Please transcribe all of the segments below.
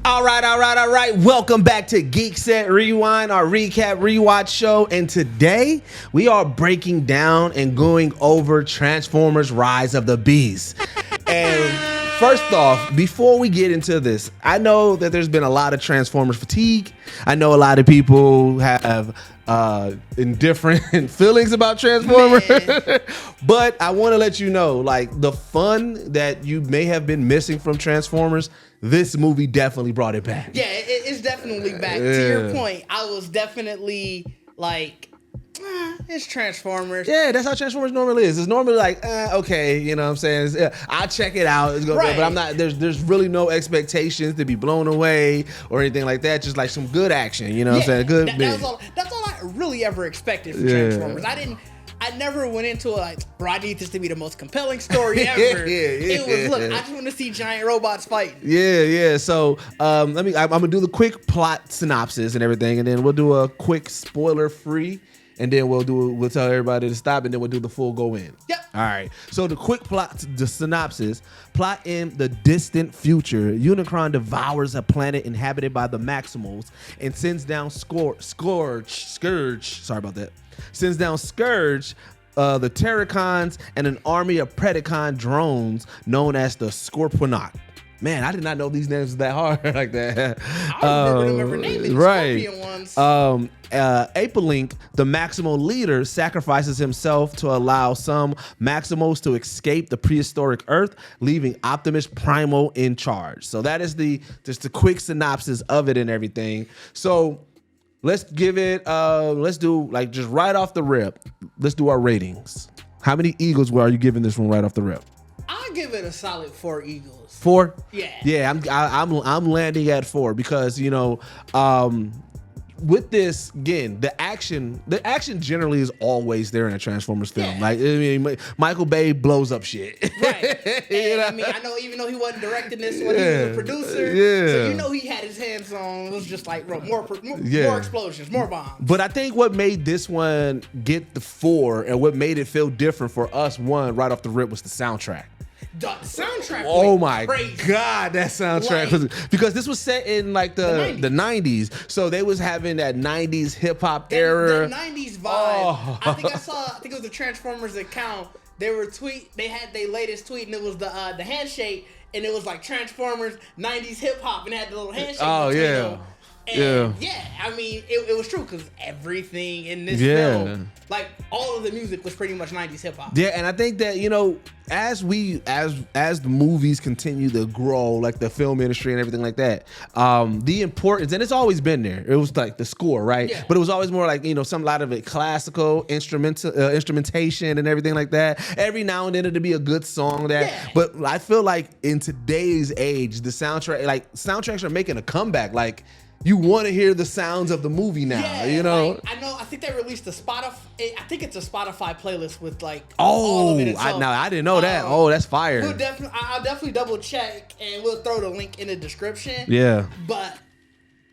All right. Welcome back to Geekset Rewind, our recap rewatch show. And today we are breaking down and going over Transformers Rise of the Beast. And first off, before we get into this, I know that there's been a lot of Transformers fatigue. I know a lot of people have indifferent feelings about Transformers. But I want to let you know, like, the fun that you may have been missing from Transformers, this movie definitely brought it back. Yeah, it's definitely back. Yeah. To your point, I was definitely like, it's Transformers. Yeah, that's how Transformers normally is. It's normally like, okay, you know what I'm saying? I'll check it out. It's gonna, but I'm not, there's really no expectations to be blown away or anything like that. Just like some good action, you know what I'm saying? That's all I really ever expected from Transformers. I never went into it like, bro, I need this to be the most compelling story ever. It was, look, I just want to see giant robots fighting. Yeah. So I'm gonna do the quick plot synopsis and everything, and then we'll do a quick spoiler-free, and then we'll tell everybody to stop, and then we'll do the full go in. Yep. All right. So the quick plot, the synopsis: plot in the distant future, Unicron devours a planet inhabited by the Maximals and sends down Scourge. Sorry about that. Sends down Scourge, the Terracons, and an army of Predacon drones known as the Scorponaut. Man, I did not know these names was that hard like that. I remember naming the Scorpion ones. Apelink, the Maximal leader, sacrifices himself to allow some Maximals to escape the prehistoric Earth, leaving Optimus Primal in charge. So that is just the quick synopsis of it and everything. So let's give it, let's do, like, just right off the rip, let's do our ratings. How many Eagles are you giving this one right off the rip? I'll give it a solid 4 Eagles. 4? Yeah. Yeah, I'm landing at 4 because, you know, with this, again, the action generally is always there in a Transformers film. Yeah. Like, I mean, Michael Bay blows up shit. Right. And, I mean, I know even though he wasn't directing this one, he was a producer. So you know he had his hands on. It was just like more explosions, more bombs. But I think what made this one get the 4 and what made it feel different for us, one, right off the rip, was the soundtrack. The soundtrack. Oh my crazy. God, that soundtrack was, because this was set in like the 90s. So they was having that 90s hip hop era. The 90s vibe. Oh. I think it was the Transformers account. They had their latest tweet, and it was the handshake, and it was like Transformers 90s hip hop, and it had the little handshake. Oh yeah. Them. And I mean, it was true because everything in this film, like all of the music was pretty much 90s hip hop. Yeah, and I think that, you know, as the movies continue to grow, like the film industry and everything like that, the importance, and it's always been there. It was like the score, right? Yeah. But it was always more like, you know, a lot of it classical instrumentation and everything like that. Every now and then it'd be a good song but I feel like in today's age, the soundtracks are making a comeback. Like, you want to hear the sounds of the movie now, you know? Like, I know. I think they released a Spotify. I think it's a Spotify playlist with like all of it. I didn't know that. Oh, that's fire. I'll definitely double check, and we'll throw the link in the description. Yeah. But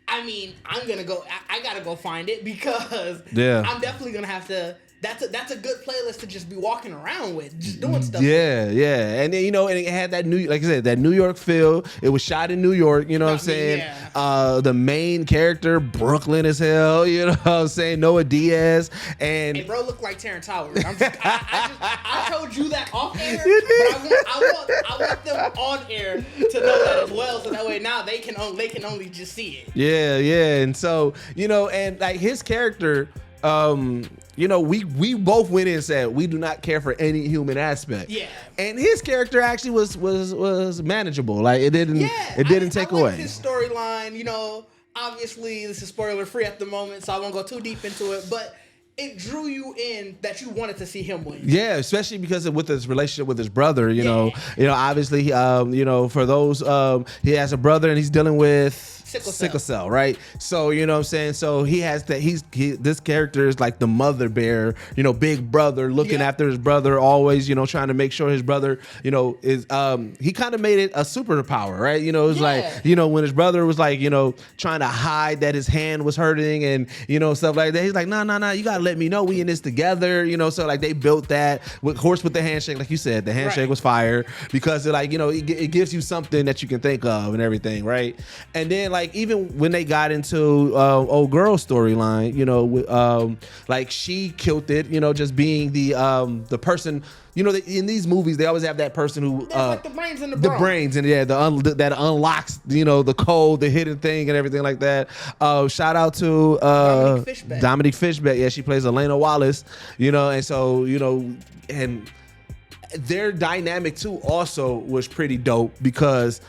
I mean, I gotta go find it because I'm definitely gonna have to. That's a good playlist to just be walking around with, just doing stuff. Yeah, and then, you know, and it had that like I said, that New York feel. It was shot in New York, you know what I'm saying? Yeah. The main character, Brooklyn as hell, you know what I'm saying? Noah Diaz, and hey, bro, look like Terrence Howard. I told you that off air, but I want them on air to know that as well, so that way now they can only just see it. Yeah, and so, you know, and like his character. You know, we both went in and said we do not care for any human aspect. Yeah. And his character actually was manageable. Like it didn't take away. His storyline, you know, obviously this is spoiler free at the moment, so I won't go too deep into it, but it drew you in that you wanted to see him win. Yeah, especially because with his relationship with his brother, you know, obviously, you know, for those, he has a brother and he's dealing with Sickle cell, right? So you know what I'm saying. So he has that. This character is like the mother bear, big brother looking after his brother, always, trying to make sure his brother, is he kind of made it a superpower, right? It was like, when his brother was like, trying to hide that his hand was hurting and stuff like that. He's like, no, you gotta let me know we in this together, So like they built that with the handshake, like you said, the handshake was fire because it like it gives you something that you can think of and everything, right? And then like even when they got into old girl storyline, like she killed it, just being the person. In these movies, they always have that person who like the brains and the brains and that unlocks the code, the hidden thing, and everything like that. Shout out to Dominique Fishback. Yeah, she plays Elena Wallace. And so and their dynamic too also was pretty dope because.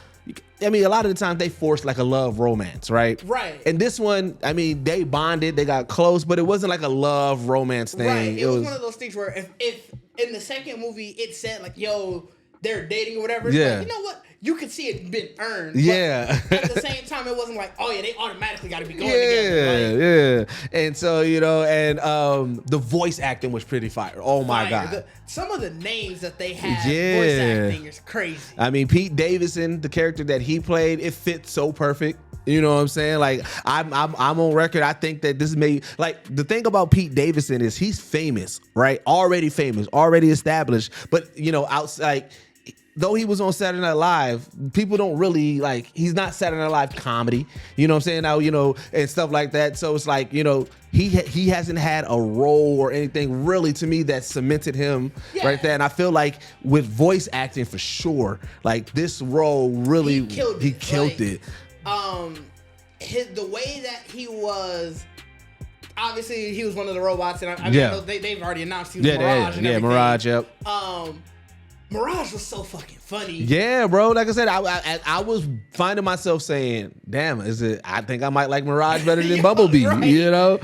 I mean, a lot of the time they forced like a love romance, right? Right. And this one, I mean, they bonded, they got close, but it wasn't like a love romance thing. Right. It was one of those things where if in the second movie it said like, yo, they're dating or whatever, it's like, you know what? You could see it been earned. Yeah. But at the same time, it wasn't like, oh yeah, they automatically got to be going together. Yeah. And so, the voice acting was pretty fire. Oh my God. Some of the names that they had voice acting is crazy. I mean, Pete Davidson, the character that he played, it fits so perfect. You know what I'm saying? Like I'm on record. I think that this made like the thing about Pete Davidson is he's famous, right? Already famous, already established. But outside, though he was on Saturday Night Live, people don't really like. He's not Saturday Night Live comedy. You know what I'm saying? Now and stuff like that. So it's like he hasn't had a role or anything really to me that cemented him right there. And I feel like with voice acting for sure, like this role really he killed it. The way that he was, obviously he was one of the robots, and I know they've already announced he was Mirage. Mirage. Yep. Mirage was so fucking funny. Yeah, bro. Like I said, I was finding myself saying, "Damn, I think I might like Mirage better than Bumblebee." Right.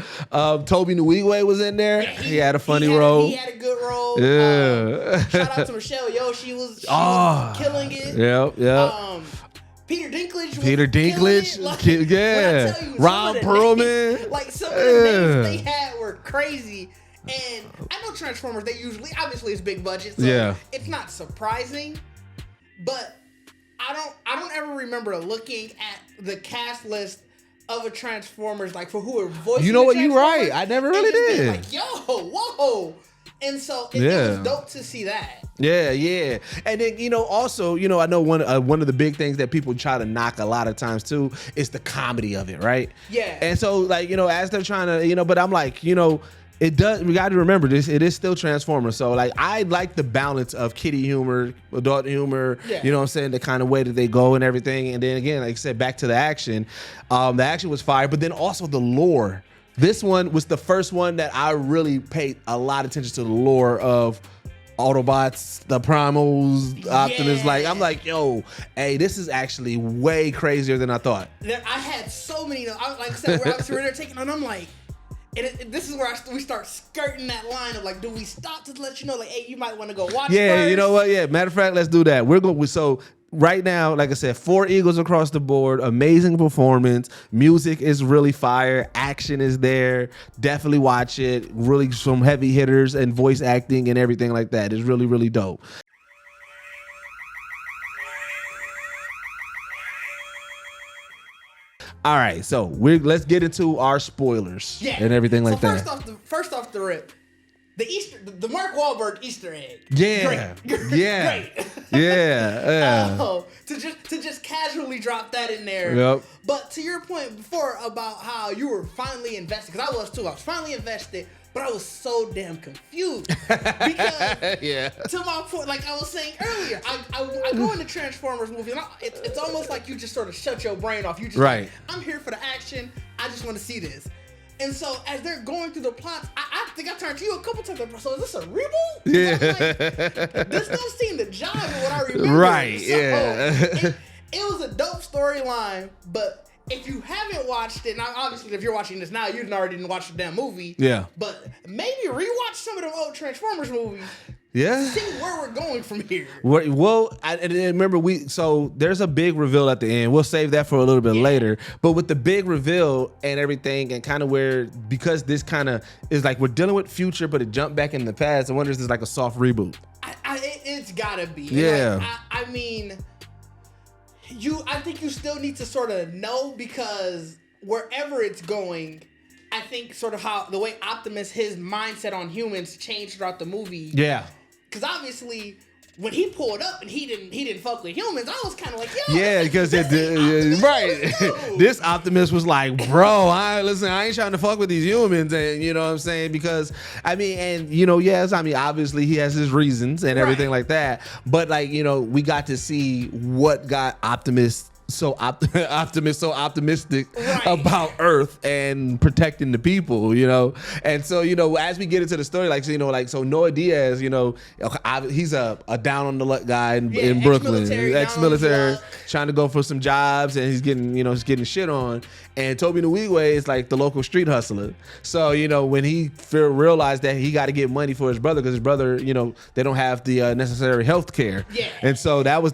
Toby Newigwe was in there. He had a funny role. He had a good role. Yeah. Shout out to Michelle. Yo, she was killing it. Yep. Peter Dinklage. Ron Perlman. Like some of the names they had were crazy. And I know Transformers, they usually, obviously it's big budget, so it's not surprising. But I don't ever remember looking at the cast list of a Transformers, like for who are voicing. You know what? You're right. I never really did. Like, yo, whoa. And so it was dope to see that. Yeah. And then, also, I know one of the big things that people try to knock a lot of times too is the comedy of it, right? Yeah. And so, like, as they're trying to, but I'm like, it does. We got to remember this. It is still Transformers. So like, I like the balance of kiddie humor, adult humor. Yeah. You know what I'm saying? The kind of way that they go and everything. And then again, like I said, back to the action. The action was fire, but then also the lore. This one was the first one that I really paid a lot of attention to the lore of Autobots, the Primals, Optimus. Like, I'm like, yo, hey, this is actually way crazier than I thought. I had so many. Like I said, we're there taking on. I'm like. This is where we start skirting that line of like, do we stop to let you know, like, hey, you might want to go watch it first? You know what? Yeah, matter of fact, let's do that. We're going. So right now, like I said, 4 Eagles across the board. Amazing performance. Music is really fire. Action is there. Definitely watch it. Really some heavy hitters and voice acting and everything like that. It's really, really dope. All right, so let's get into our spoilers and everything like that. First off the rip, the Mark Wahlberg Easter egg. Yeah, great. Yeah. To just casually drop that in there. Yep. But to your point before about how you were finally invested, because I was too. I was finally invested, but I was so damn confused because to my point, like I was saying earlier, I go into Transformers movie and it's almost like you just sort of shut your brain off. You just like, I'm here for the action. I just want to see this. And so as they're going through the plots, I think I turned to you a couple times. Like, so is this a reboot? Yeah. Like, this don't seem to jive with what I remember. Right. So, yeah. It was a dope storyline, but if you haven't watched it, now obviously if you're watching this now, you already didn't watch the damn movie. Yeah. But maybe rewatch some of the old Transformers movies. Yeah. See where we're going from here. Well, and remember so there's a big reveal at the end. We'll save that for a little bit later. But with the big reveal and everything, and kind of because this kind of is like we're dealing with future, but it jumped back in the past. I wonder if this is like a soft reboot. It's gotta be. Yeah. Like, I mean, I think you still need to sort of know, because wherever it's going, I think sort of how the way Optimus, his mindset on humans changed throughout the movie. Yeah. Because obviously, when he pulled up and he didn't fuck with humans, I was kind of like, yo. Yeah, because right. This Optimus was like, bro, I ain't trying to fuck with these humans, and you know what I'm saying? Because I mean, and you know, yes, I mean, obviously he has his reasons and everything like that, but like, you know, we got to see what got Optimus so optimistic about Earth and protecting the people, you know. And so, you know, as we get into the story, like, so, you know, like, so Noah Diaz, you know, he's a down on the luck guy in Brooklyn, ex-military, trying to go for some jobs, and he's getting shit on. And Toby Nwigwe is like the local street hustler. So, you know, when he realized that he got to get money for his brother, because his brother, you know, they don't have the necessary health care. Yeah. And so that was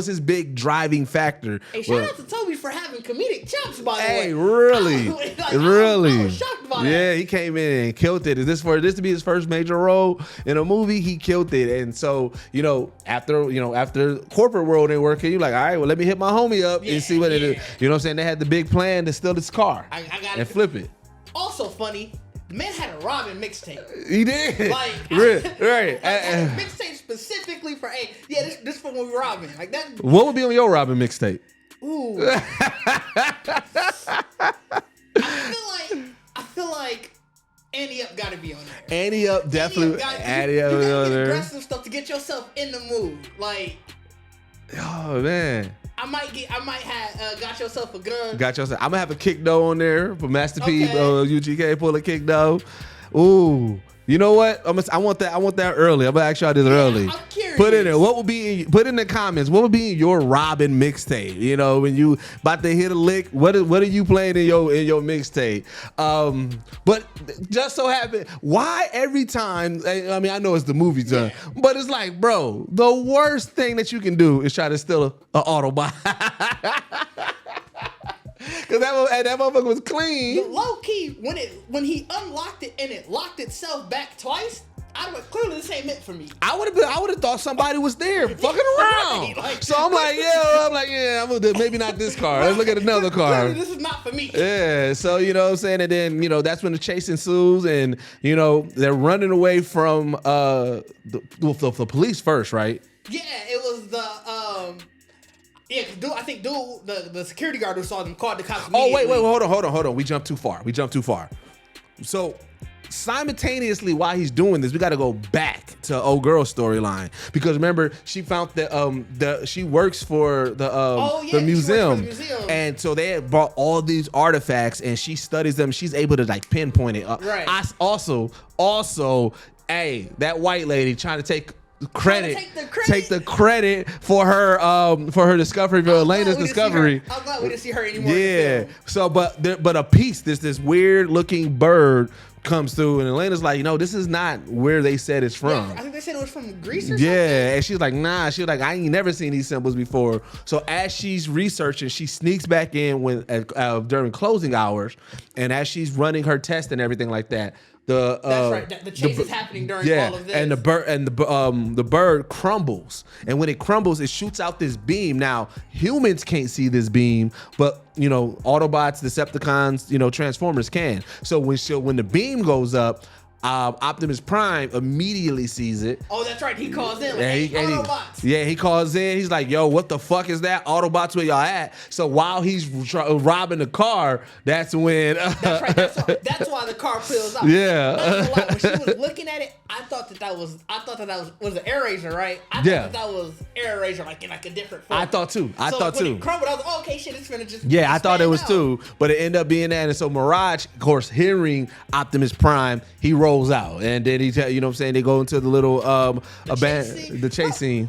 his big driving factor. Hey, shout out to Toby for having comedic chops, by the way. Hey, really? I was shocked by that. Yeah, he came in and killed it. Is this to be his first major role in a movie? He killed it. And so, you know, after corporate world ain't working, you're like, all right, well, let me hit my homie up and see what it is. You know what I'm saying? They had the big plan to steal this car and flip it. Also funny, the man had a Robin mixtape. He did. Like, right. A mixtape specifically for this for when we Robin. Like that. What would be on your Robin mixtape? Ooh. I feel like Annie Up gotta be on there. Annie Up definitely. Annie Up you gotta on get there. aggressive stuff to get yourself in the mood. Like, oh man. I might have got yourself a gun. I'm gonna have a kick dough on there for Master P. UGK pull a kick dough. Ooh. You know what? I want that early. I'm gonna ask y'all this early. I'm curious. Put in there. Put in the comments. What would be in your Robin mixtape? You know, when you about to hit a lick, what are you playing in your mixtape? But just so happen, why every time? I mean, I know it's the movie time, but it's like, bro, the worst thing that you can do is try to steal an Autobot. Cause that motherfucker was clean. Low key, when he unlocked it and it locked itself back twice, clearly this ain't meant for me. I would have thought somebody was there fucking around. So I'm like, maybe not this car. Let's look at another car. Clearly this is not for me. Yeah. So you know what I'm saying, and then that's when the chase ensues, and they're running away from the police first, right? Yeah, it was the. Yeah, cause I think the security guard who saw them called the cops. Oh wait, hold on. We jumped too far. So simultaneously, while he's doing this, we got to go back to old girl storyline, because remember she found that she works for the museum, and so they had brought all these artifacts, and she studies them. She's able to like pinpoint it. Right. Also, hey, that white lady trying to take the credit for her discovery, for Elena's discovery. I'm glad we didn't see her anymore. Yeah. So, but a piece, this weird looking bird comes through, and Elena's like, this is not where they said it's from. Yeah, I think they said it was from Greece or something. Yeah, and she's like, nah. She was like, I ain't never seen these symbols before. So as she's researching, she sneaks back in during closing hours, and as she's running her test and everything like that. That's right. The chase is happening during all of this. And the bird crumbles, and when it crumbles, it shoots out this beam. Now humans can't see this beam, but Autobots, Decepticons, Transformers can. So when the beam goes up, Optimus Prime immediately sees it. Oh, that's right. He calls in. Autobots. He calls in. He's like, yo, what the fuck is that? Autobots, where y'all at? So while he's robbing the car, that's when... that's right. That's why the car peels out. Yeah. When she was looking at it, I thought that was an air razor, right? I thought that was air razor, like in like a different form. I thought too. When it crumbled, I was like, okay, shit, it's finna just... Yeah, I thought it was too, but it ended up being that. And so Mirage, of course, hearing Optimus Prime, he rolls out, and then they go into the little the chase scene.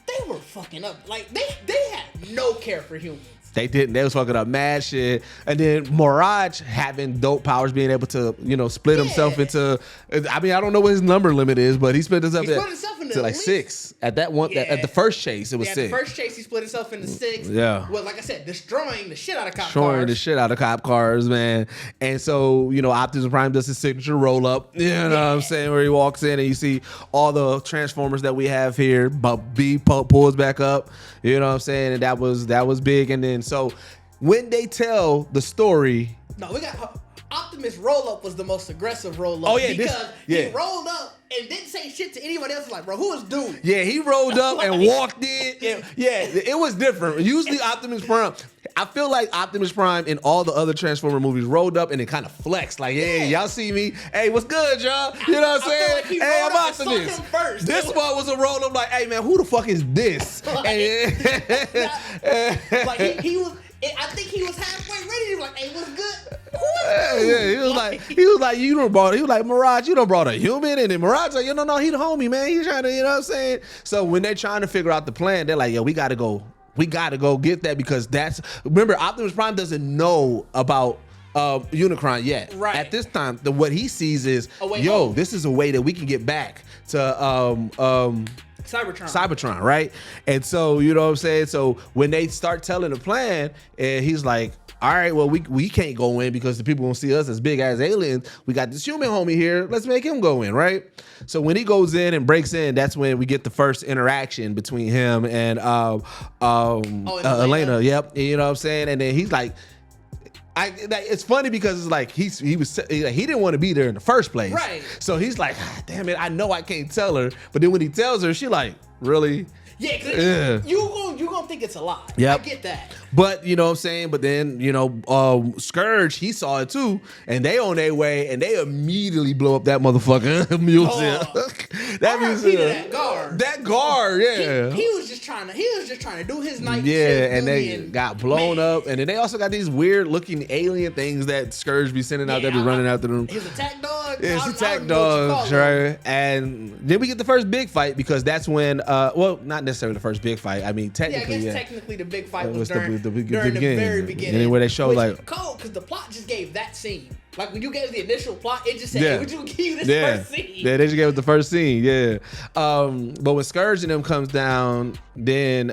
They were fucking up. Like they had no care for humans. They didn't. They was fucking up mad shit. And then Mirage having dope powers, being able to split himself into. I mean, I don't know what his number limit is, but he split himself. to like 6. At that one, at the first chase, it was 6. The first chase, he split himself into 6. Yeah. Well, like I said, destroying the shit out of cop Destroying cars. the shit out of cop cars, man. And so, Optimus Prime does his signature roll up. You know what I'm saying? Where he walks in and you see all the Transformers that we have here. But B pulls back up. You know what I'm saying? And that was big. And then so when they tell the story. No, we got Optimus roll up was the most aggressive roll up. Oh yeah, because he rolled up and didn't say shit to anybody else. Like, bro, who is dude? Yeah, he rolled up and walked in. Yeah, it was different. Usually Optimus Prime, I feel like Optimus Prime in all the other Transformer movies rolled up and it kind of flexed. Like, hey, y'all see me? Hey, what's good, y'all? You know what I'm saying? Like hey, I'm Optimus. This one was a roll up like, hey man, who the fuck is this? Like he was. I think he was halfway ready. He was like, "Hey, what's good?" He was like, you don't brought. He was like, Mirage, you don't brought a human, and then Mirage like, no, he the homie, man. He's trying to, you know what I'm saying? So when they're trying to figure out the plan, they're like, yo, we gotta go get that because remember, Optimus Prime doesn't know about Unicron yet. Right. At this time, what he sees is, home. This is a way that we can get back to Cybertron, right? And so, you know what I'm saying? So when they start telling the plan, and he's like, all right, well, we can't go in because the people won't see us as big as aliens. We got this human homie here. Let's make him go in, right? So when he goes in and breaks in, that's when we get the first interaction between him and Elena. Yep. You know what I'm saying? And then he's like, it's funny because it's like he didn't want to be there in the first place, right? So he's like, damn it, I know I can't tell her, but then when he tells her, she like, really? Yeah, cause you gonna think it's a lie. Yep. I get that. But you know what I'm saying. But then Scourge, he saw it too, and they on their way, and they immediately blow up that motherfucker museum. That museum. That guard, yeah. He was just trying to do his night. Yeah, and they got blown up, and then they also got these weird looking alien things that Scourge be sending out there, be running after them. His attack dog. Yeah, his attack dogs, right? And then we get the first big fight because that's when, not necessarily the first big fight. I mean, technically, technically the big fight was during the very beginning, where they show like cold because the plot just gave that scene. Like when you gave the initial plot, it just said, "Hey, would you give you this first scene?" Yeah, they just gave it the first scene. Yeah, but when Scourge and them comes down, then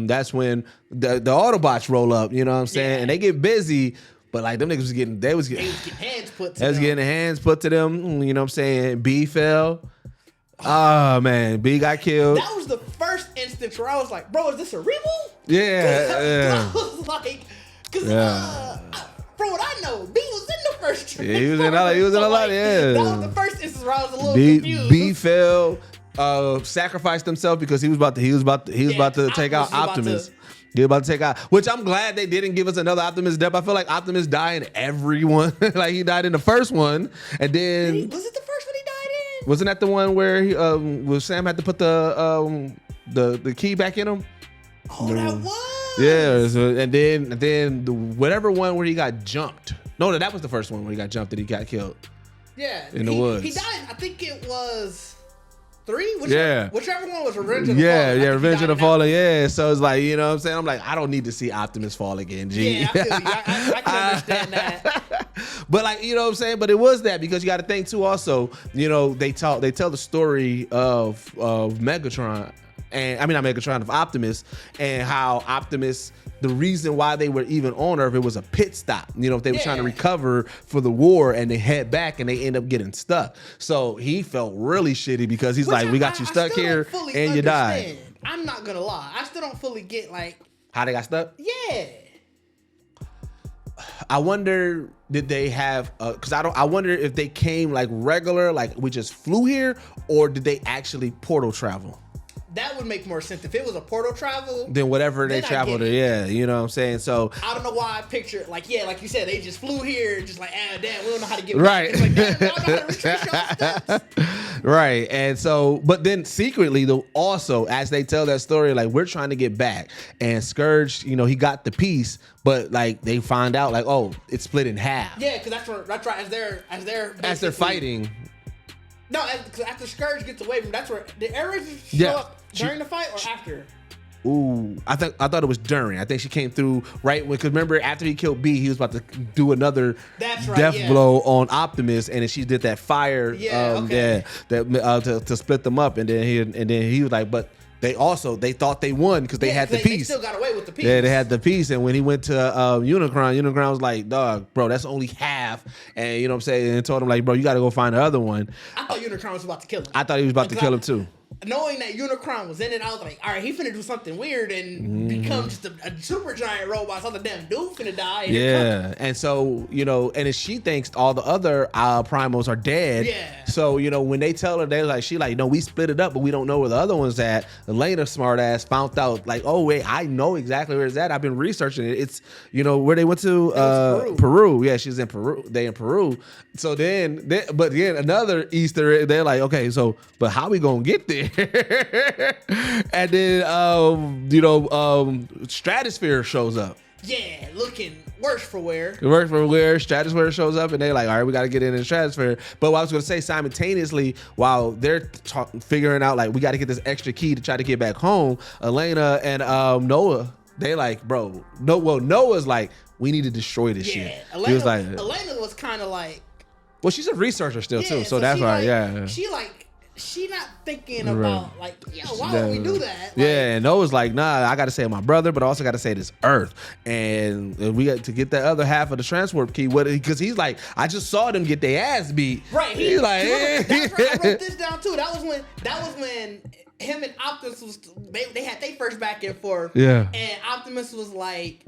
that's when the Autobots roll up. You know what I'm saying? And they get busy. But like them niggas was getting hands put to them. Getting hands put to them. You know what I'm saying? B fell. Oh man, B got killed. That was the first instance where I was like, bro, is this a reboot? Yeah. I was like, from what I know, B was in the first. Yeah, he was in a lot. Yeah. That was the first instance where I was a little confused. B fell, sacrificed himself because he was about to take out Optimus. He was about to take out, which I'm glad they didn't give us another Optimus death. I feel like Optimus died in everyone. Like he died in the first one, and then was it the first one he died in? Wasn't that the one where where Sam had to put the key back in him? Oh, that was. Yeah, so, and then the whatever one where he got jumped. No, that was the first one where he got jumped and he got killed. Yeah, in the woods. He died. I think it was 3. Whichever one was Revenge of the Fallen. Yeah, Revenge of the Fallen. Yeah, so it's like, you know what I'm saying? I'm like, I don't need to see Optimus fall again. G. Yeah, I feel you. I can understand that. But like, you know what I'm saying? But it was that because you got to think too. Also, you know, they tell the story of Megatron. And I mean, not Megatron, of Optimus, and how Optimus, the reason why they were even on Earth, it was a pit stop. You know, if they were trying to recover for the war and they head back and they end up getting stuck. So he felt really shitty because he's like, we got you stuck here and you died. I'm not gonna lie. I still don't fully get like how they got stuck. Yeah. I wonder, did they have? Because I wonder if they came like regular, like we just flew here, or did they actually portal travel? That would make more sense if it was a portal travel. Then whatever they traveled to, you know what I'm saying. So I don't know why I picture like you said, they just flew here, just like damn, we don't know how to get back. It's like, damn, y'all know how to retrace your steps. Right, and so, but then secretly though, also as they tell that story, like we're trying to get back, and Scourge, you know, he got the piece, but like they find out like, oh, it's split in half. Yeah, because that's right. As they're fighting. No, because after Scourge gets away from, that's where the arrows show up during the fight or after. Ooh, I thought it was during. I think she came through right because remember after he killed B, he was about to do another death blow on Optimus, and then she did that fire, to split them up, and then he was like, but they thought they won because they had the piece. They still got away with the piece. Yeah, they had the piece, and when he went to Unicron was like, dog, bro, that's only half, and you know what I'm saying, and told him like, bro, you got to go find the other one. I thought Unicron was about to kill him. I thought he was about to kill him too. Knowing that Unicron was in it, I was like, all right, he finna do something weird and become just a super giant robot. So the damn dude finna die. Yeah, and so, and then she thinks all the other Primals are dead. Yeah. So, when they tell her, they're like, no, we split it up, but we don't know where the other one's at. Elena, smart ass, found out, like, oh, wait, I know exactly where it's at. I've been researching it. It's, where they went to Peru. Yeah, she's in Peru. They in Peru. So then, another Easter egg, they're like, okay, so, but how we gonna get there? And then Stratosphere shows up. Yeah, looking worse for wear. Stratosphere shows up, and they're like, all right, we got to get in the Stratosphere. But what I was going to say, simultaneously, while they're figuring out, like, we got to get this extra key to try to get back home, Elena and Noah, they like, bro, Noah's like, we need to destroy this shit. Elena, he was like, Elena was kind of like, well, she's a researcher still too, so that's right. She not thinking about like, why would we do that? Like, and Noah's like, nah, I got to save my brother, but I also got to save this Earth, and we got to get that other half of the transwarp key. Because he's like, I just saw them get their ass beat. Right. He's like, I wrote this down too. That was when him and Optimus they had their first back and forth. Yeah. And Optimus was like,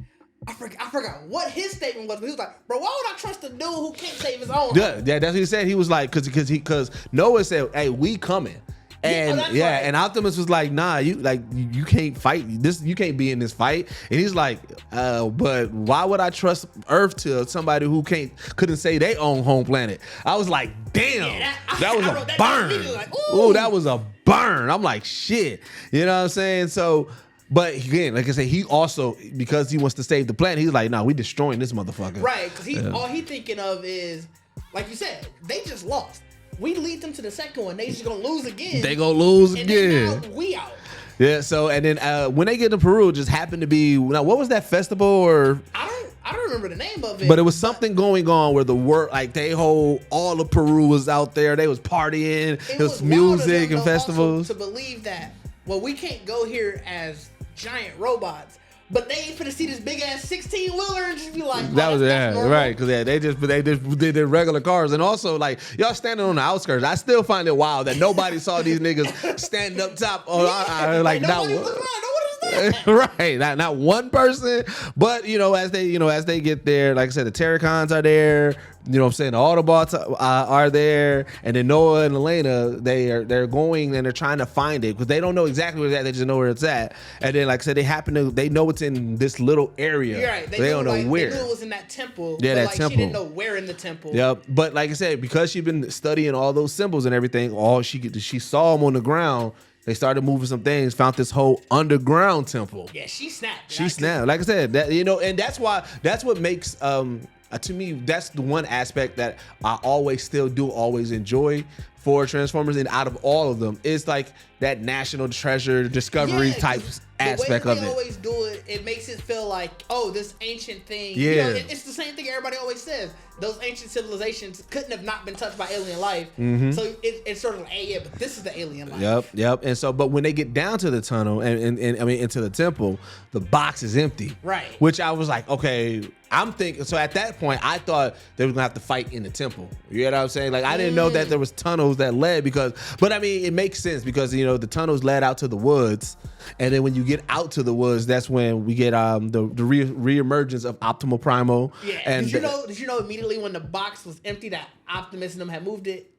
I forgot what his statement was. But he was like, bro, why would I trust a dude who can't save his own? Yeah, that's what he said. He was like, because Noah said, hey, we coming. And right. And Optimus was like, nah, you can't fight this. You can't be in this fight. And he's like, but why would I trust Earth to somebody who couldn't say their own home planet? I was like, damn, that was a burn. Like, ooh, that was a burn. I'm like, shit. You know what I'm saying? So. But again, like I said, he also, because he wants to save the planet, he's like, nah, we destroying this motherfucker. Right, because all he thinking of is, like you said, they just lost. We lead them to the second one, they just gonna lose again. They gonna lose again. And now we out. Yeah, so, and then when they get to Peru, it just happened to be, now what was that festival or? I don't remember the name of it. But it was something going on where the work, like all of Peru was out there. They was partying. It was music and festivals. To believe that, well, we can't go here as giant robots, but they ain't finna see this big ass 16-wheeler and just be like, that's right, because they just did regular cars. And also, like, y'all standing on the outskirts, I still find it wild that nobody saw these niggas standing up top. Like nobody was around. Right, not one person, but as they get there, like I said, the Terracons are there. You know what I'm saying? The Autobots are there, and then Noah and Elena, they're going and they're trying to find it because they don't know exactly where it's at. They just know where it's at. And then, like I said, they know it's in this little area. You're right. They don't know where. They knew it was in that temple. Yeah, but that temple. She didn't know where in the temple. Yep. But like I said, because she's been studying all those symbols and everything, she saw them on the ground. They started moving some things, found this whole underground temple. Yeah, she snapped. She snapped. Like I said, and that's what makes to me, that's the one aspect that I always enjoy for Transformers, and out of all of them, it's like that national treasure discovery type aspect of it. The way they always do it, it makes it feel like, oh, this ancient thing. Yeah. It's the same thing everybody always says. Those ancient civilizations couldn't have not been touched by alien life. Mm-hmm. So it's sort of like, hey, yeah, but this is the alien life. Yep. And so, but when they get down to the tunnel and into the temple, the box is empty. Right. Which I was like, okay, I'm thinking. So at that point, I thought they were gonna have to fight in the temple. You know what I'm saying? Like I didn't know that there was tunnels that led but I mean, it makes sense because the tunnels led out to the woods, and then when you get out to the woods, that's when we get the reemergence of Optimal Primal. Yeah. And did you know immediately when the box was empty that Optimus and them had moved it?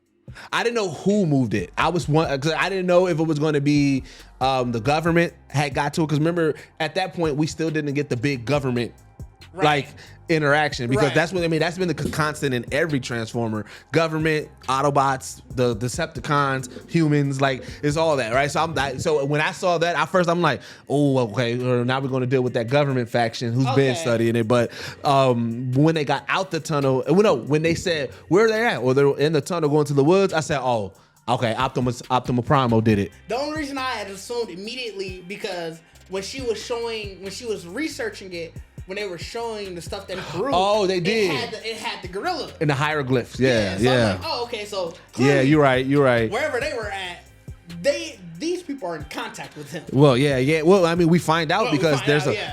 I didn't know who moved it. I didn't know if it was going to be the government had got to it. Because remember, at that point, we still didn't get the big government interaction, because that's what that's been the constant in every Transformer. Government, Autobots, the Decepticons, humans, like it's all that, right? So when I saw that, at first I'm like, oh, okay, now we're going to deal with that government faction who's been studying it. But when they got out the tunnel, when they said where they at, or they're in the tunnel going to the woods, I said, oh, okay, Optimus Primo did it. The only reason I had assumed immediately because when she was researching it, when they were showing the stuff that it grew. Oh, they did. It had the gorilla. And the hieroglyphs. Yeah. So I'm like, oh, okay. So yeah, you're right. Wherever they were at, these people are in contact with him. Well, yeah. Well, I mean, we find out because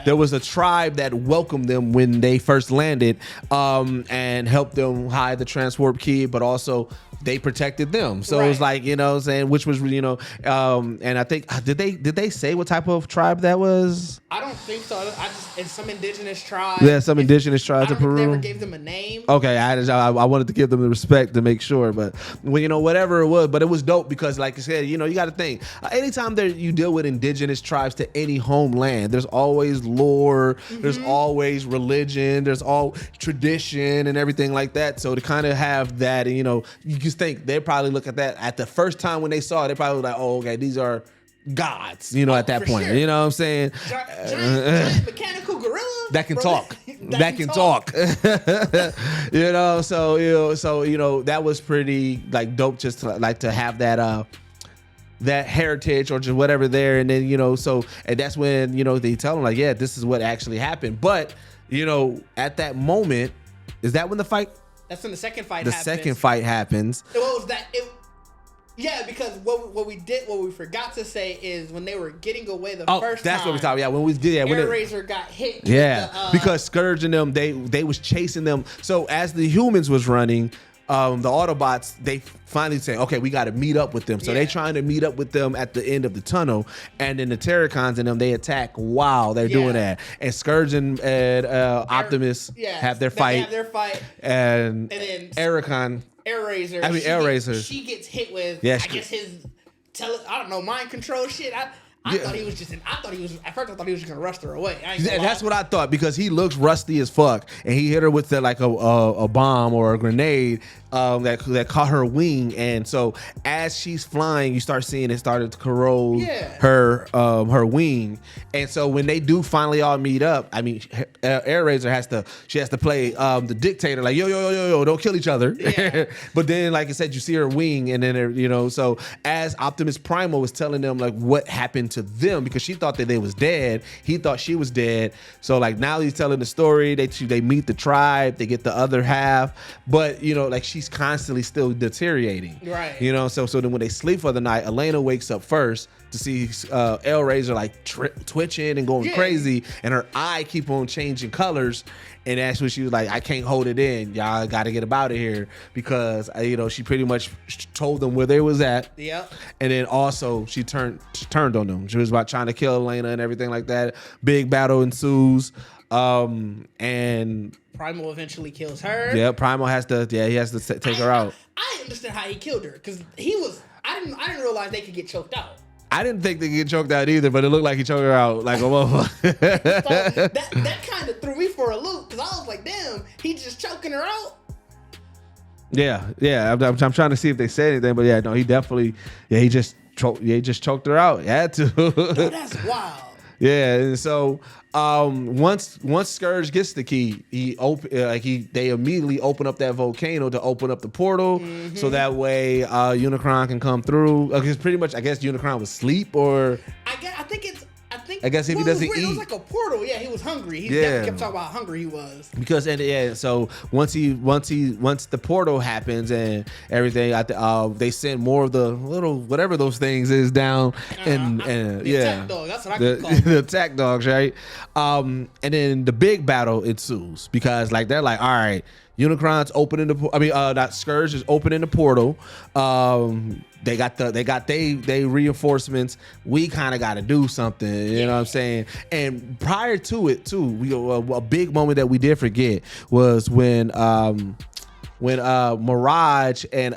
there was a tribe that welcomed them when they first landed, and helped them hide the transwarp key, but also they protected them. So it was like, you know what I'm saying, which was, you know, and I think, did they say what type of tribe that was? I don't think so. It's some indigenous tribe. Yeah, some indigenous tribes of Peru. They never gave them a name. Okay, I wanted to give them the respect to make sure, but well, you know, whatever it was, but it was dope because, like I said, you know, you got to think, anytime you deal with indigenous tribes to any homeland, there's always lore, there's always religion, there's all tradition and everything like that. So to kind of have that, you know, you just think they probably look at that at the first time when they saw it, they probably were like, oh, okay, these are gods, you know, at that point. Sure. You know what I'm saying? Giant mechanical gorilla that can talk. that can talk. You know, so you know, that was pretty like dope, just to have that that heritage or just whatever there. And then, you know, and that's when, you know, they tell them like, yeah, this is what actually happened. But, you know, at that moment, is that when the fight? That's when the second fight happens. The second fight happens. What was that? Yeah, because what we forgot to say is when they were getting away the first time. That's what we talked about. Yeah, when we did. Yeah, Air Razor got hit. Yeah, because Scourge and them, they was chasing them. So as the humans was running, the Autobots, they finally say, okay, we got to meet up with them. So they trying to meet up with them at the end of the tunnel, and then the Terracons and them, they attack while they're doing that. And Scourge and Optimus have their fight. And then Air Razor. She gets hit with, I guess his mind control shit. I thought he was just. At first, I thought he was just gonna rust her away. That's what I thought, because he looks rusty as fuck, and he hit her with like a bomb or a grenade that caught her wing, and so as she's flying, you start seeing it started to corrode her wing, and so when they do finally all meet up, I mean, Air Razor has to play the dictator, like yo, don't kill each other, but then like I said, you see her wing, and then you know, so as Optimus Primal was telling them like what happened to them, because she thought that they was dead, he thought she was dead, so like now he's telling the story, they meet the tribe, they get the other half, but you know, like she's constantly still deteriorating, right? You know, so then when they sleep for the night, Elena wakes up first to see Air Razor like twitching and going crazy, and her eye keep on changing colors, and that's when she was like, I can't hold it in, y'all gotta get about it here, because you know, she pretty much told them where they was at, and then also she turned on them. She was about trying to kill Elena and everything like that. Big battle ensues, and Primal eventually kills her. Yeah, Primal has to take her out. I understand how he killed her, because I didn't realize they could get choked out. I didn't think they could get choked out either, but it looked like he choked her out like a motherfucker. So that kind of threw me for a loop, because I was like, damn, he's just choking her out. Yeah. I'm trying to see if they said anything, but yeah, no, he definitely, he just choked her out. He had to. No, that's wild. Yeah, and so once Scourge gets the key, they immediately open up that volcano to open up the portal, so that way Unicron can come through. Because pretty much, I guess Unicron was asleep, or I guess if he doesn't eat, it was like a portal. Yeah, he was hungry. He definitely kept talking about how hungry he was. Because so once the portal happens and everything, they send more of the little whatever those things is down, the attack dog. That's what I can call them. The attack dogs, right? And then the big battle ensues, because like they're like, all right, Unicron's opening not Scourge is opening the portal. They got they reinforcements. We kind of got to do something, you know what I'm saying? And prior to it too, a big moment that we did forget was when Mirage and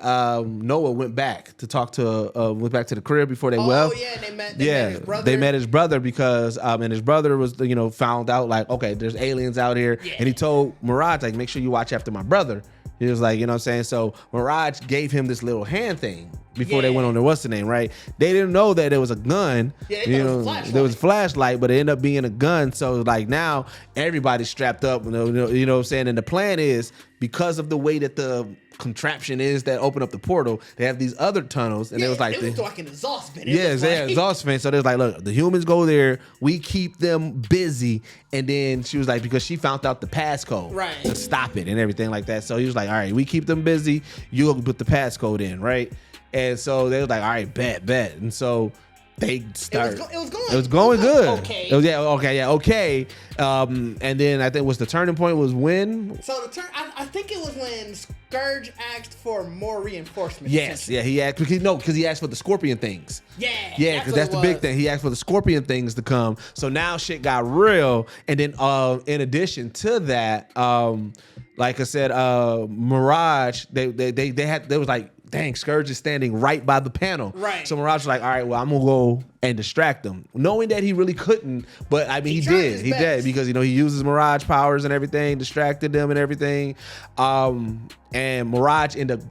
Noah went back to talk to the crib before they left. Oh yeah, and they met his brother. They met his brother because and his brother was found out like, okay, there's aliens out here, and he told Mirage like, make sure you watch after my brother. He was like, you know what I'm saying? So Mirage gave him this little hand thing before they went on there. What's the name, right? They didn't know that it was a gun. Yeah, there was a flashlight, but it ended up being a gun. So like now everybody's strapped up, you know what I'm saying? And the plan is, because of the way that the contraption is that open up the portal. They have these other tunnels, and it was like an exhaust vent. Exhaust vent. So they was like, look, the humans go there, we keep them busy, and then she was like, because she found out the passcode to stop it and everything like that. So he was like, all right, we keep them busy, you put the passcode in, right? And so they was like, all right, bet. And so they started. It was going good. Okay. Okay. And then I think the turning point was when. So I think it was when Scourge asked for more reinforcements. Yes, yeah, he asked because he asked for the scorpion things. Yeah, because that's the big thing. He asked for the scorpion things to come. So now shit got real. And then in addition to that, like I said, Mirage, they was like, dang, Scourge is standing right by the panel. Right. So Mirage was like, all right, well, I'm going to go and distract him. Knowing that he really couldn't, but I mean, he did. He did because, he uses Mirage powers and everything, distracted them and everything. And Mirage ended up,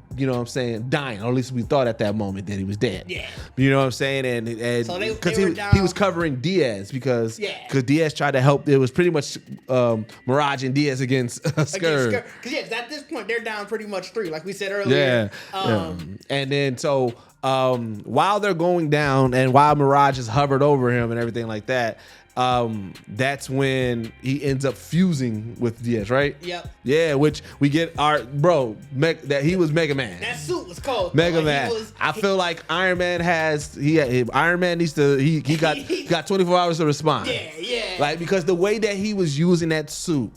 dying. Or at least we thought at that moment that he was dead. Yeah. You know what I'm saying? And so because he was covering Diaz because Diaz tried to help. It was pretty much Mirage and Diaz against Scourge. Because at this point, they're down pretty much 3, like we said earlier. Yeah. And then so while they're going down and while Mirage has hovered over him and everything like that, that's when he ends up fusing with Diaz, right? Yep. Yeah, which we get our that he was Mega Man. That suit was cold. Mega Man. I feel like Iron Man Iron Man needs to he got 24 hours to respond. Yeah. Like, because the way that he was using that suit,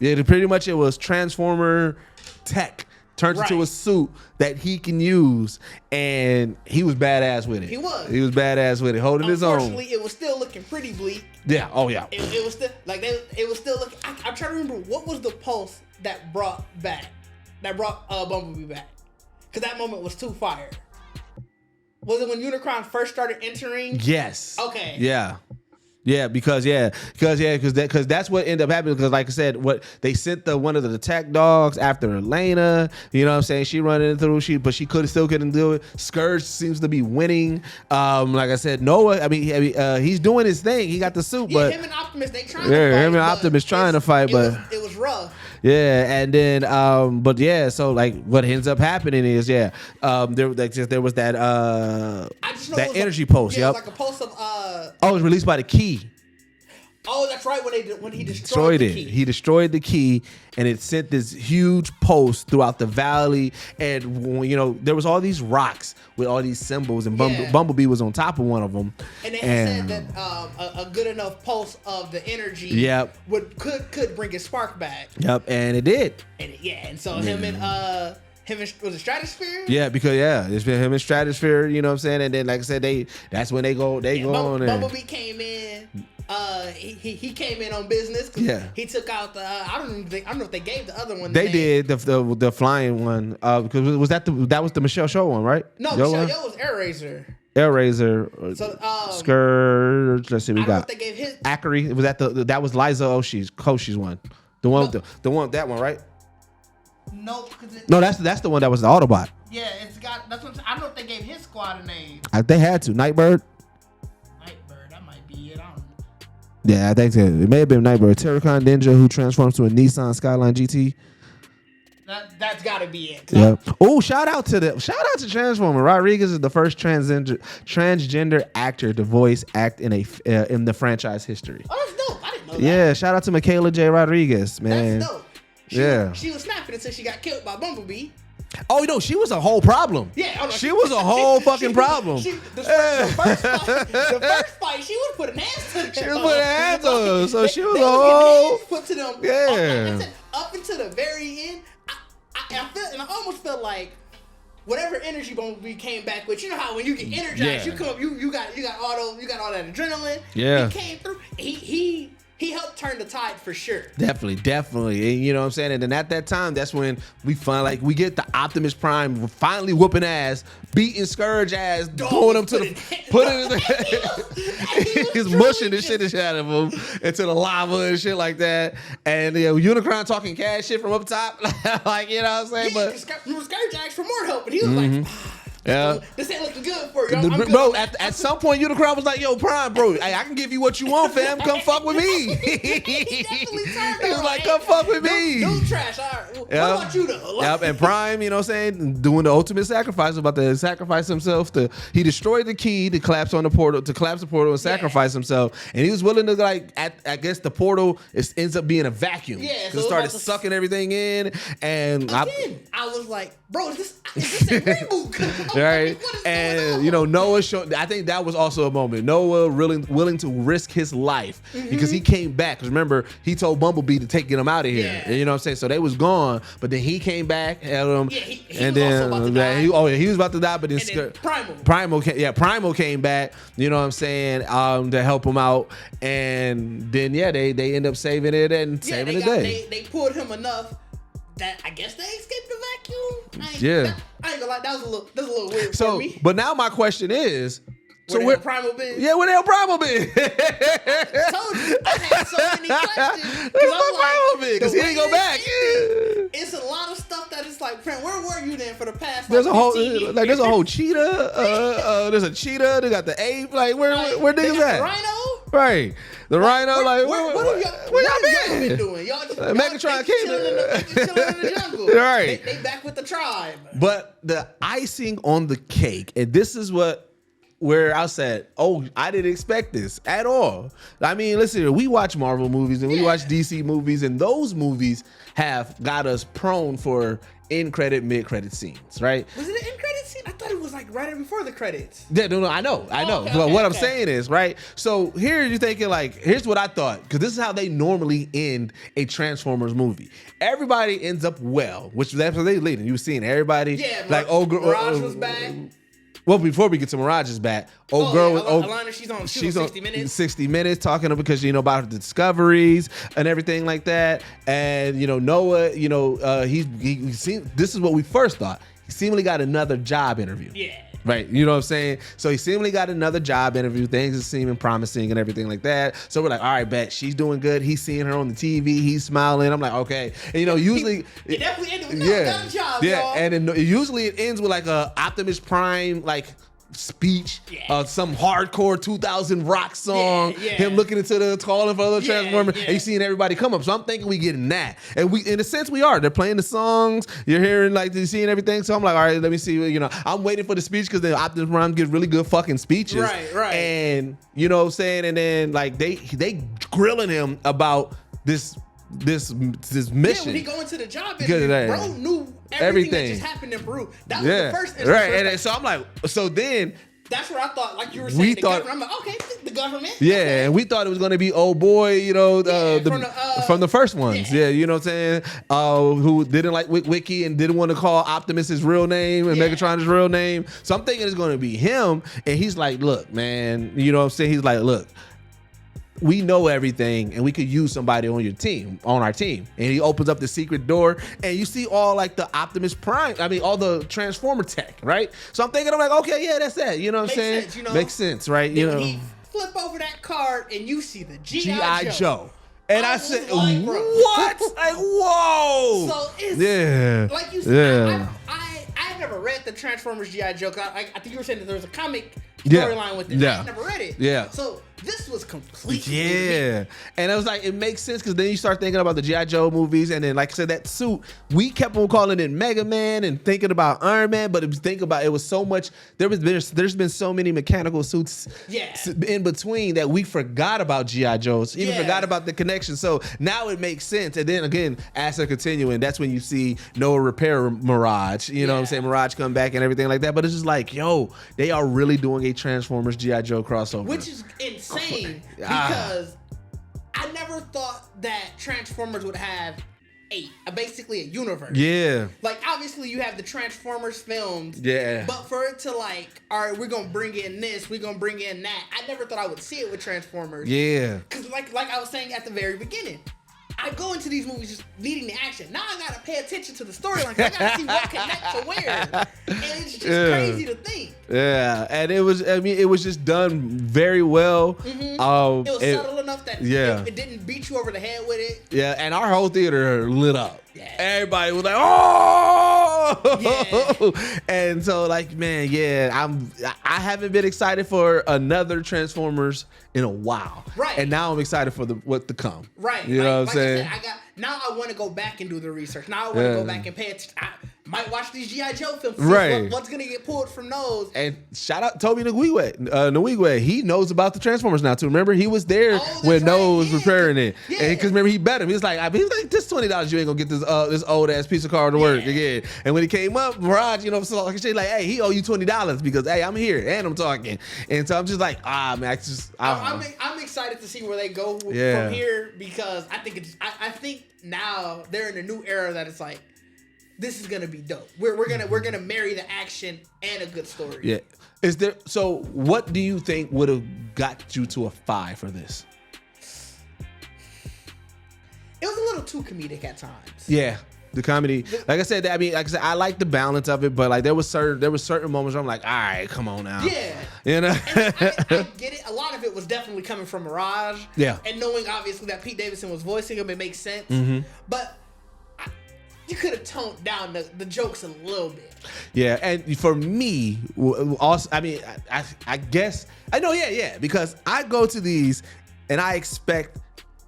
pretty much it was Transformer tech. Turns into a suit that he can use, and he was badass with it. He was badass with it, holding his own. Unfortunately, it was still looking pretty bleak. Yeah. Oh yeah. It was still it was still looking. I'm trying to remember what was the pulse that brought Bumblebee back, because that moment was too fire. Was it when Unicron first started entering? Yes. Okay. Yeah. Yeah, because that's what ended up happening. Because like I said, what they sent one of the attack dogs after Elena. You know what I'm saying? She running through, but she still couldn't do it. Scourge seems to be winning. Like I said, Noah. I mean, he's doing his thing. He got the suit, but him and Optimus they trying to fight. Him and Optimus trying to fight, but it was rough. Yeah, and then so like what ends up happening is there was that energy pulse. Yeah, it was like a pulse of it was released by the key. Oh, that's right. When he destroyed the key. He destroyed the key, and it sent this huge pulse throughout the valley. And there was all these rocks with all these symbols, and Bumblebee was on top of one of them. And they had said that a good enough pulse of the energy could bring his spark back. Yep, and it did. And so him and was it Stratosphere? Yeah, because it's been him and Stratosphere. You know what I'm saying? And then like I said, that's when they go on. Bumblebee came in. He came in on business. He took out the. I don't know if they gave the other one. They did the flying one. Because that was the Michelle Show one, right? No, Michelle Yeoh was Air Razor. So Scourge. Let's see, we got. They gave his Ackery. Was that was Liza Koshi's one. The one that one, right? Nope. No, that's the one that was the Autobot. Yeah, it's got. That's what I don't know if they gave his squad a name. They had to. Nightbird, that might be it. I don't know. Yeah, I think so. It may have been Nightbird. Terracon Ninja, who transforms to a Nissan Skyline GT. That's got to be it. Yeah. Oh, shout out to Transformer. Rodriguez is the first transgender actor to voice act in the franchise history. Oh, that's dope. I didn't know that. Yeah, shout out to Michaela J. Rodriguez, man. That's dope. She was snapping until she got killed by Bumblebee. Oh no, she was a whole problem. Yeah, she was a whole fucking problem. The first fight, she was putting hands to them. She was putting hands on her, so she was a whole put to them. Yeah. Up until the very end, I almost felt like whatever energy Bumblebee came back with. You know how when you get energized, you come up, you got all that adrenaline. Yeah, he came through. He helped turn the tide for sure. Definitely. And you know what I'm saying? And then at that time, that's when we get the Optimus Prime finally whooping ass, beating Scourge ass, throwing him he's mushing the shit out of him into the lava and shit like that. And Unicron talking cash shit from up top. Like, you know what I'm saying? But Scourge asked for more help, and he was like, Yeah. This ain't looking good for you. I'm good bro, on that. at some point, Unicron was like, "Yo, Prime, bro, hey, I can give you what you want, fam. Come fuck with me." He definitely turned He was on, like, hey, "Come fuck with me." Don't trash. All right. What about you though? Yep, and Prime, you know what I'm saying, doing the ultimate sacrifice, about to sacrifice himself. He destroyed the key to collapse the portal and sacrifice himself. And he was willing to, like, I guess the portal ends up being a vacuum. Yeah, so it started sucking everything in. And I was like, bro, is this a reboot? Right. What is And you know, Noah showed, I think that was also a moment. Noah really willing to risk his life because he came back. Because remember, he told Bumblebee to take him out of here. Yeah. You know what I'm saying? So they was gone, but then he came back at him. Yeah, he and was then also about to die. he was about to die, but then, Primal came back, you know what I'm saying, to help him out. And then they end up saving it and saving the day. They pulled him enough that I guess they escaped the vacuum. I ain't gonna lie, that was a little weird for me. But now my question is, where Primal been? Yeah, where the hell Primal been? I told you, I had so many questions. Because he didn't go back. It's a lot of stuff that is like, friend, where were you then for the past? There's like, a whole 15 years? there's a whole cheetah. There's a cheetah. They got the ape. Like where niggas at? The Rhino. Right, the Rhino. Where y'all been doing? Y'all Megatron came chilling in the jungle. Right. They back with the tribe. But the icing on the cake, and this is where I said, oh, I didn't expect this at all. I mean, listen, we watch Marvel movies and we watch DC movies, and those movies have got us prone for in-credit, mid-credit scenes, right? Was it an in-credit scene? I thought it was like right before the credits. Yeah, no, I know. But what I'm saying is, right? So here you're thinking, like, here's what I thought, because this is how they normally end a Transformers movie. Everybody ends up well, which that's what they leading. You were seeing everybody, like, Mirage was back. Well, before we get to Mirage's back, Alana, she's on 60 Minutes. 60 Minutes talking because, you know, about the discoveries and everything like that. And, you know, Noah, you know, he this is what we first thought. He seemingly got another job interview. Yeah. Right, you know what I'm saying? So he seemingly got another job interview. Things are seeming promising and everything like that. So we're like, all right, bet she's doing good. He's seeing her on the TV. He's smiling. I'm like, okay. And you know, usually it definitely ended with got a job, y'all. And then usually it ends with like a Optimus Prime like speech, some hardcore 2000 rock song, him looking into the calling for other Transformers, and you seeing everybody come up. So I'm thinking we getting that, and we, in a sense, we are. They're playing the songs, you're hearing, like, you're seeing everything. So I'm like, all right, let me see. You know, I'm waiting for the speech because then Optimus Prime gives really good fucking speeches, right. And you know what I'm saying, and then like they grilling him about this mission. Yeah, when he go into the job interview, bro knew everything that just happened in Peru. That was the first instance. Right, and so I'm like, so then that's where I thought, like you were saying, government. I'm like, okay, the government. Yeah, okay. And we thought it was going to be old boy, you know, from the first ones. Yeah, you know what I'm saying? Who didn't like Wiki and didn't want to call Optimus his real name and Megatron his real name. So I'm thinking it's going to be him. And he's like, look, man, you know what I'm saying? He's like, look, we know everything and we could use somebody on our team. And he opens up the secret door and you see all like the Optimus Prime, all the Transformer tech, right? So I'm thinking, I'm like, okay, yeah, that's that. You know what I'm saying? Sense, you know? Makes sense, right? Then when he flip over that card and you see the G.I. Joe. And I said, like, what? Like, whoa. So it's like you said, I never read the Transformers G.I. Joe. I think you were saying that there was a comic storyline with it. I never read it. Yeah. So this was completely and I was like, it makes sense because then you start thinking about the G.I. Joe movies, and then like I said, that suit, we kept on calling it Mega Man and thinking about Iron Man, but it was so much, there's been so many mechanical suits in between that we forgot about G.I. Joe's, even forgot about the connection. So now it makes sense. And then again, as they're continuing, that's when you see Noah repair Mirage, you know what I'm saying? Mirage come back and everything like that. But it's just like, yo, they are really doing a Transformers G.I. Joe crossover. Which is insane because I never thought that Transformers would have basically a universe. Yeah. Like, obviously you have the Transformers films. Yeah. But for it to like, all right, we're going to bring in this, we're going to bring in that. I never thought I would see it with Transformers. Yeah. Because like I was saying at the very beginning, I go into these movies just needing the action. Now I gotta pay attention to the storyline. I gotta see what connects to where, and it's just crazy to think. Yeah, and it was just done very well. Mm-hmm. It was subtle enough that it didn't beat you over the head with it. Yeah, and our whole theater lit up. Yeah. Everybody was like, oh! Yeah. And so, like, man, yeah, I haven't been excited for another Transformers in a while. Right. And now I'm excited for what to come. Right. You know what I'm saying? Now I want to go back and do the research. Now I want to go back and pay attention. I might watch these G.I. Joe films. Right. What's going to get pulled from those. And shout out Toby Nwigwe. He knows about the Transformers now too. Remember, he was there when Noah was preparing it. Yeah. Because remember, he bet him. He was like, this $20, you ain't gonna get this old ass piece of car to work again. And when he came up, Mirage, so like, hey, he owe you $20 because hey, I'm here and I'm talking. And so I'm just like, man, I'm excited to see where they go from here because I think now they're in a new era that it's like, this is gonna be dope. We're gonna marry the action and a good story. Yeah. So what do you think would have got you to a 5 for this? It was a little too comedic at times. Yeah. The comedy, like I said, I like the balance of it, but like there was certain moments where I'm like, all right, come on now. Yeah. You know? And I get it. A lot of it was definitely coming from Mirage. Yeah. And knowing obviously that Pete Davidson was voicing him, it makes sense. But you could have toned down the jokes a little bit. Yeah, and for me, also, I guess I know, because I go to these and I expect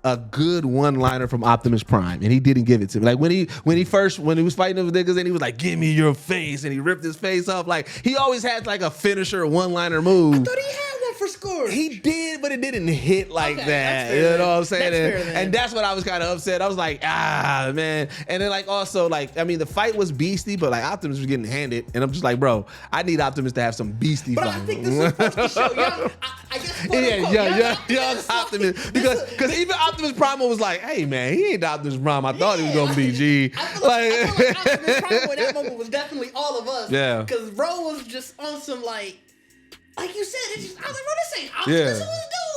a good one-liner from Optimus Prime, and he didn't give it to me. Like when he was fighting with niggas, and he was like, "Give me your face," and he ripped his face off. Like he always had like a finisher, one-liner move. I thought he had one for Scourge. He did, but it didn't hit like that. You know what I'm saying? And that's what I was kind of upset. I was like, man. And then like also like the fight was beastie, but like Optimus was getting handed, and I'm just like, bro, I need Optimus to have some beastie but fight. I think this is supposed to show young. I guess young Optimus, because even Optimus Prime was like, hey man, he ain't Optimus Prime. I thought he was gonna be G. I feel like Optimus Prime in that moment was definitely all of us. Yeah. Because bro was just on some like you said, I was like, bro, this ain't Optimus, who's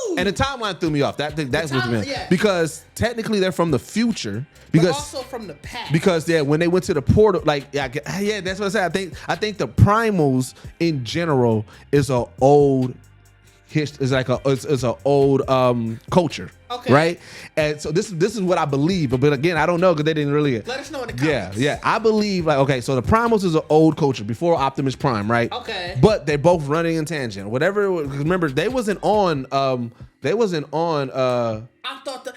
dude? And the timeline threw me off. That's what meant. Yeah. Because technically they're from the future. Because but also from the past. Because when they went to the portal, that's what I said. I think the Primals in general is an old it's an old culture, right? And so this is what I believe, but again, I don't know because they didn't really. Let us know in the comments. Yeah, I believe so the Primals is an old culture before Optimus Prime, right? Okay. But they're both running in tangent. Whatever. Remember, they wasn't on. I thought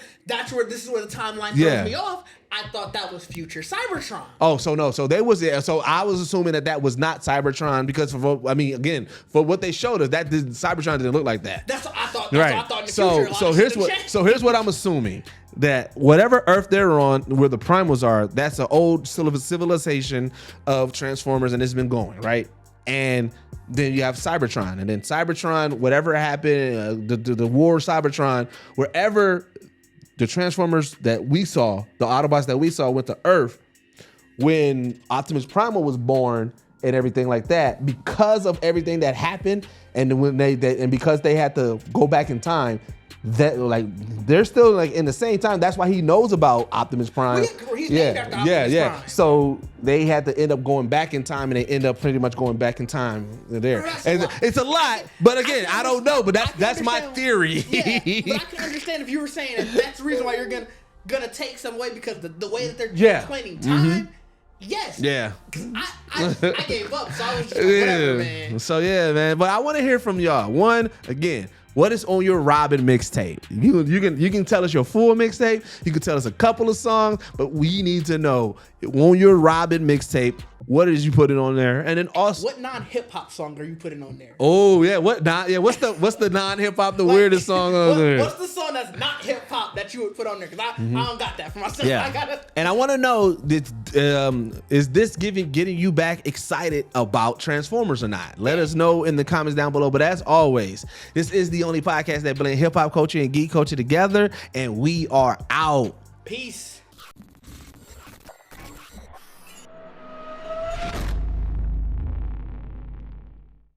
this is where the timeline throws me off. I thought that was future Cybertron. Oh, so no. So they was there. So I was assuming that was not Cybertron because for what they showed us, Cybertron didn't look like that. That's what I thought. Right. That's what I thought in the future. Here's what I'm assuming. That whatever Earth they're on, where the Primals are, that's an old civilization of Transformers, and it's been going, right? And then you have Cybertron, and then Cybertron, whatever happened, the war of Cybertron, wherever the Transformers that we saw, the Autobots that we saw went to Earth when Optimus Primal was born and everything like that, because of everything that happened, and when and because they had to go back in time, that like they're still like in the same time. That's why he knows about Optimus Prime. He's named after Optimus Prime. So they had to end up going back in time, and they end up pretty much going back in time there. And it's a lot, but again, I don't know. But that's my theory. Yeah, but I can understand if you were saying that's the reason why you're gonna take some away because the way that they're explaining time. Yes. Yeah. I gave up, so I was just like, whatever, man. So yeah, man. But I want to hear from y'all. One, again, what is on your Robin mixtape? You can tell us your full mixtape. You can tell us a couple of songs, but we need to know on your Robin mixtape, what is you putting on there? And then also, what non-hip hop song are you putting on there? Oh yeah, what's the non-hip hop, the weirdest song on there? What's the song that's not hip hop that you would put on there? Because I don't got that for myself. Yeah. And I want to know, is this getting you back excited about Transformers or not? Let us know in the comments down below. But as always, this is the only podcast that blend hip hop culture and geek culture together, and we are out. Peace.